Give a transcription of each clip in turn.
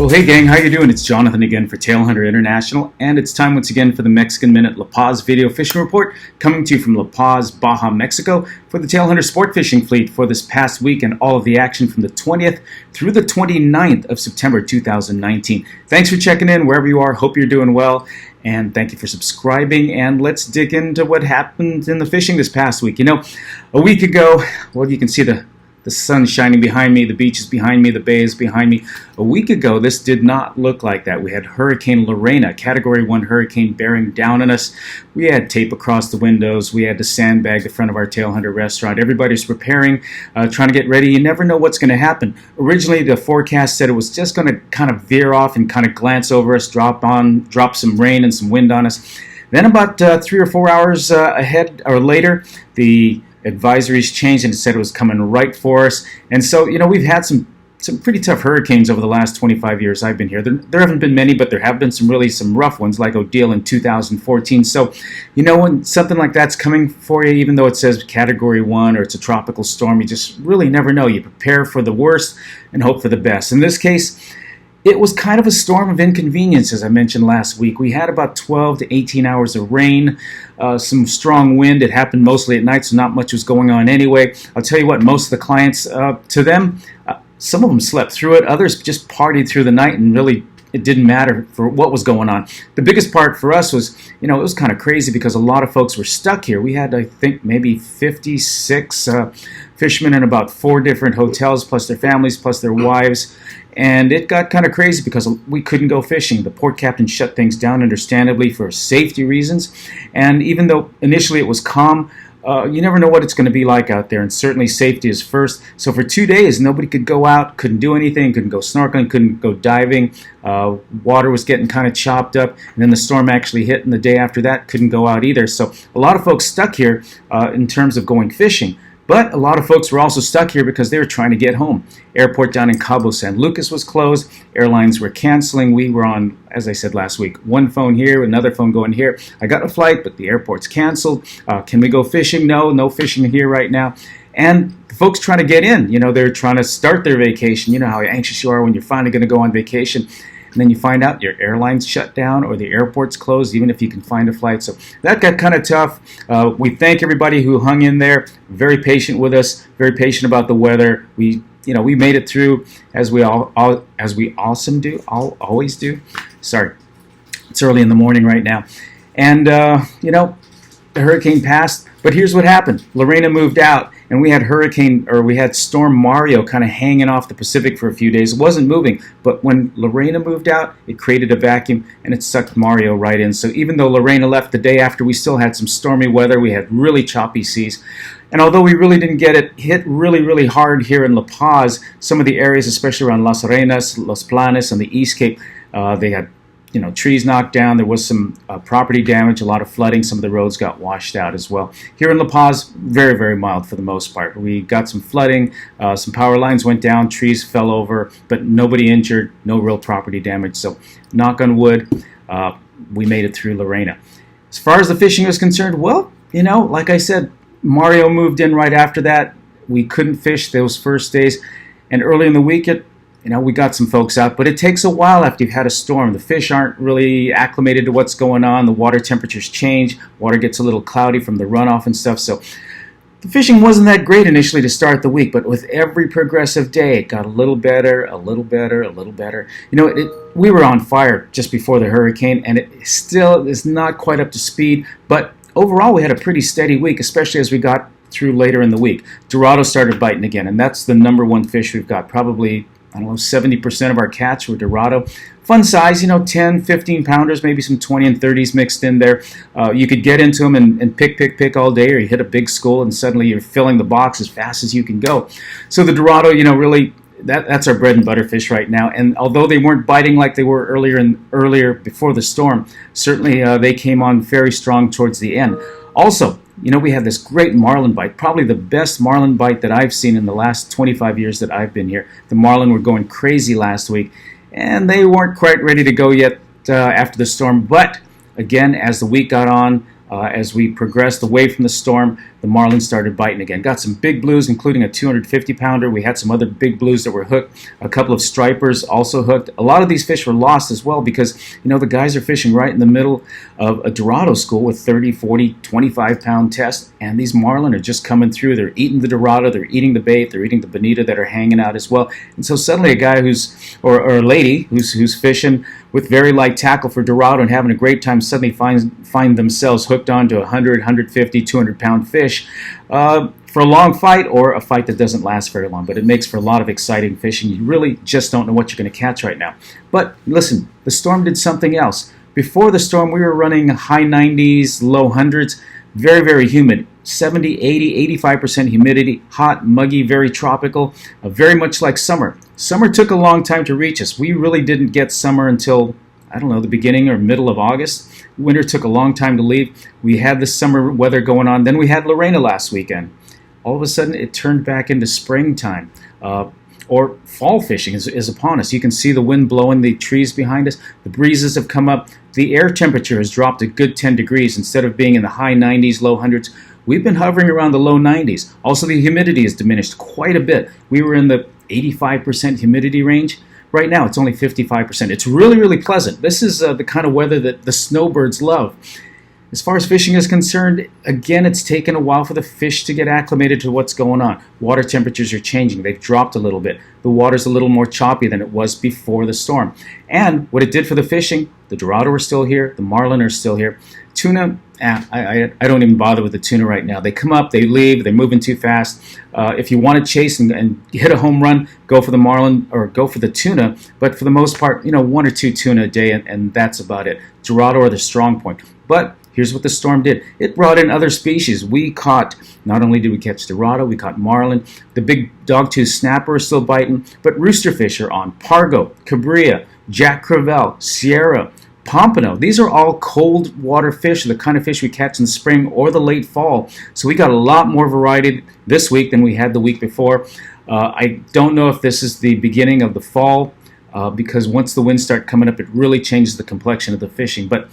Well, hey gang, how you doing? It's Jonathan again for Tailhunter International, and it's time once again for the Mexican Minute La Paz video fishing report, coming to you from La Paz, Baja, Mexico, for the Tailhunter Sportfishing fleet for this past week and all of the action from the 20th through the 29th of September 2019. Thanks for checking in wherever you are. Hope you're doing well, and thank you for subscribing. And let's dig into what happened in the fishing this past week. You know, a week ago, well, you can see the sun shining behind me, the beach is behind me, the bay is behind me. A week ago, this did not look like that. We had Hurricane Lorena, Category 1 hurricane bearing down on us. We had tape across the windows. We had to sandbag the front of our Tailhunter restaurant. Everybody's preparing, trying to get ready. You never know what's going to happen. Originally, the forecast said it was just going to kind of veer off and kind of glance over us, drop some rain and some wind on us. Then about 3 or 4 hours ahead or later, the advisories changed and it said it was coming right for us. And so, you know, we've had some pretty tough hurricanes over the last 25 years I've been here. There haven't been many, but there have been some rough ones, like Odile in 2014. So, you know, when something like that's coming for you, even though it says Category 1 or it's a tropical storm, you just really never know. You prepare for the worst and hope for the best. In this case, it was kind of a storm of inconvenience, as I mentioned last week. We had about 12 to 18 hours of rain, some strong wind. It happened mostly at night, so not much was going on anyway. I'll tell you what, most of the clients, to them, some of them slept through it. Others just partied through the night, and really it didn't matter for what was going on. The biggest part for us was, you know, it was kind of crazy because a lot of folks were stuck here. We had, I think, maybe 56 fishermen in about 4 different hotels, plus their families, plus their wives. And it got kind of crazy because we couldn't go fishing. The port captain shut things down, understandably, for safety reasons. And even though initially it was calm, you never know what it's going to be like out there, and certainly safety is first. So for 2 days, nobody could go out, couldn't do anything, couldn't go snorkeling, couldn't go diving. Water was getting kind of chopped up, and then the storm actually hit, and the day after that, couldn't go out either. So a lot of folks stuck here in terms of going fishing. But a lot of folks were also stuck here because they were trying to get home. Airport down in Cabo San Lucas was closed. Airlines were canceling. We were on, as I said last week, one phone here, another phone going here. I got a flight, but the airport's canceled. Can we go fishing? No fishing here right now. And the folks trying to get in, you know, they're trying to start their vacation. You know how anxious you are when you're finally going to go on vacation. And then you find out your airline's shut down or the airport's closed, even if you can find a flight. So that got kind of tough. We thank everybody who hung in there, very patient with us, very patient about the weather. We made it through as we always do. Sorry, it's early in the morning right now. And, you know, the hurricane passed, but here's what happened. Lorena moved out, and we had Storm Mario kind of hanging off the Pacific for a few days. It wasn't moving, but when Lorena moved out, it created a vacuum, and it sucked Mario right in. So even though Lorena left the day after, we still had some stormy weather. We had really choppy seas. And although we really didn't get it hit really, really hard here in La Paz, some of the areas, especially around Las Arenas, Los Planes, on the East Cape, they had trees knocked down. There was some property damage, a lot of flooding. Some of the roads got washed out as well. Here in La Paz, very, very mild for the most part. We got some flooding, some power lines went down, trees fell over, but nobody injured, no real property damage. So knock on wood, we made it through Lorena. As far as the fishing is concerned, well, you know, like I said, Mario moved in right after that. We couldn't fish those first days. And early in the week, we got some folks out, but it takes a while after you've had a storm. The fish aren't really acclimated to what's going on. The water temperatures change. Water gets a little cloudy from the runoff and stuff. So the fishing wasn't that great initially to start the week, but with every progressive day, it got a little better, a little better, a little better. You know, we were on fire just before the hurricane, and it still is not quite up to speed, but overall we had a pretty steady week, especially as we got through later in the week. Dorado started biting again, and that's the #1 fish we've got. Probably, 70% of our catch were Dorado. Fun size, 10, 15 pounders, maybe some 20 and 30s mixed in there. You could get into them and pick all day, or you hit a big school and suddenly you're filling the box as fast as you can go. So the Dorado, really, that's our bread and butter fish right now. And although they weren't biting like they were earlier before the storm, certainly they came on very strong towards the end. Also, we had this great marlin bite, probably the best marlin bite that I've seen in the last 25 years that I've been here. The marlin were going crazy last week, and they weren't quite ready to go yet after the storm. But again, as the week got on, as we progressed away from the storm the marlin started biting again. Got some big blues, including a 250-pounder. We had some other big blues that were hooked. A couple of stripers also hooked. A lot of these fish were lost as well because, the guys are fishing right in the middle of a Dorado school with 30, 40, 25-pound tests, and these marlin are just coming through. They're eating the Dorado, they're eating the bait, they're eating the bonita that are hanging out as well. And so suddenly a guy or a lady who's fishing with very light tackle for Dorado and having a great time suddenly find themselves hooked onto 100, 150, 200-pound fish for a long fight, or a fight that doesn't last very long. But it makes for a lot of exciting fishing. You really just don't know what you're going to catch right now. But listen, the storm did something else. Before the storm, we were running high 90s, low hundreds, very, very humid. 70, 80, 85% humidity, hot, muggy, very tropical, very much like summer. Summer took a long time to reach us. We really didn't get summer until, the beginning or middle of August. Winter took a long time to leave. We had the summer weather going on. Then we had Lorena last weekend. All of a sudden, it turned back into springtime. Or fall fishing is upon us. You can see the wind blowing the trees behind us. The breezes have come up. The air temperature has dropped a good 10 degrees. Instead of being in the high 90s, low hundreds, we've been hovering around the low 90s. Also, the humidity has diminished quite a bit. We were in the 85% humidity range. Right now, it's only 55%. It's really, really pleasant. This is the kind of weather that the snowbirds love. As far as fishing is concerned, again, it's taken a while for the fish to get acclimated to what's going on. Water temperatures are changing. They've dropped a little bit. The water's a little more choppy than it was before the storm. And what it did for the fishing, the Dorado are still here, the marlin are still here. Tuna, I don't even bother with the tuna right now. They come up, they leave, they're moving too fast. If you want to chase and hit a home run, go for the marlin or go for the tuna. But for the most part, 1 or 2 tuna a day, and that's about it. Dorado are the strong point. But here's what the storm did. It brought in other species. Not only did we catch Dorado, we caught marlin. The big dogtooth snapper is still biting, but roosterfish are on. Pargo, Cabria, Jack Crevalle, Sierra, Pompano. These are all cold water fish, the kind of fish we catch in the spring or the late fall. So we got a lot more variety this week than we had the week before. I don't know if this is the beginning of the fall because once the winds start coming up, it really changes the complexion of the fishing. But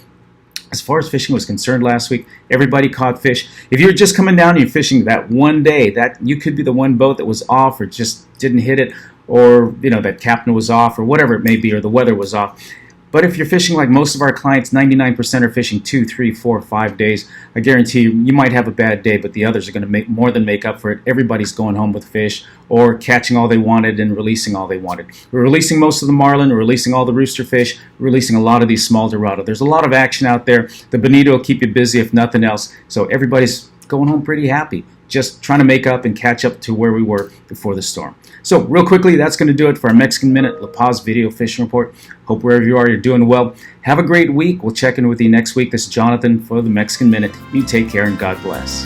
as far as fishing was concerned last week, everybody caught fish. If you're just coming down and you're fishing that one day, that you could be the one boat that was off or just didn't hit it, or that captain was off or whatever it may be, or the weather was off. But if you're fishing like most of our clients, 99% are fishing 2, 3, 4, 5 days. I guarantee you might have a bad day, but the others are going to make more than make up for it. Everybody's going home with fish or catching all they wanted and releasing all they wanted. We're releasing most of the marlin, we're releasing all the rooster fish, we're releasing a lot of these small Dorado. There's a lot of action out there. The bonito will keep you busy if nothing else. So everybody's going home pretty happy, just trying to make up and catch up to where we were before the storm. So real quickly, that's going to do it for our Mexican Minute La Paz Video Fishing Report. Hope wherever you are, you're doing well. Have a great week. We'll check in with you next week. This is Jonathan for the Mexican Minute. You take care and God bless.